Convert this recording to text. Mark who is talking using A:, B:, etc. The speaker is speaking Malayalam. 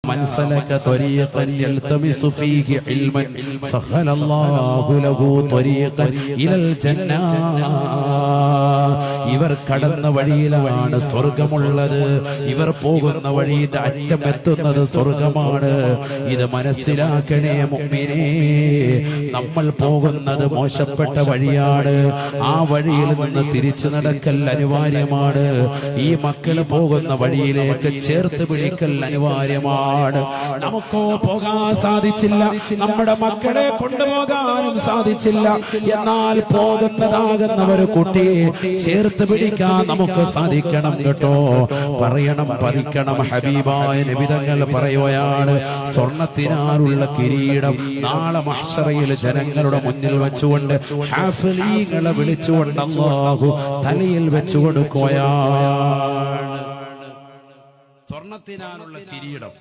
A: മൻ സലക ത്വരീഖൻ യൽതമിസു ഫീഹി ഇൽമൻ സഹലല്ലാഹു ലഹു ത്വരീഖൻ ഇലൽ ജന്ന. ഇവർ കടന്ന വഴിയിലാണ് സ്വർഗമുള്ളത്. ഇവർ പോകുന്ന വഴിയുടെ അറ്റം എത്തുന്നത് സ്വർഗമാണ്. ഇത് മനസ്സിലാക്കണേ മുഅ്മിനേ. നമ്മൾ പോകുന്നത് മോശപ്പെട്ട വഴിയാണ്. ആ വഴിയിൽ നിന്ന് തിരിച്ചു നടക്കൽ അനിവാര്യമാണ്. ഈ മക്കൾ പോകുന്ന വഴിയിലേക്ക് ചേർത്ത് പിടിക്കൽ അനിവാര്യമാണ്. നമുക്കോ പോകാൻ സാധിച്ചില്ല, നമ്മുടെ മക്കളെ കൊണ്ടുപോകാനും സാധിച്ചില്ല. എന്നാൽ പോകുന്നതാകുന്ന ഒരു കുട്ടിയെ ചേർത്ത് പിടിക്കാൻ നമുക്ക് സാധിക്കണം കേട്ടോ. പറയണം, പതിക്കണം. ഹബീബായ നബി തങ്ങൾ പറയുകയാണ്, സ്വർണത്തിനാലുള്ള കിരീടം നാളെ മഹ്ശറയിൽ ജനങ്ങളുടെ മുന്നിൽ വെച്ചുകൊണ്ട് ഹാഫിളീങ്ങളെ വിളിച്ചുകൊണ്ട് അല്ലാഹു തലയിൽ വെച്ചു കൊടുക്കുകയാണ്. സ്വർണത്തിനാലുള്ള കിരീടം.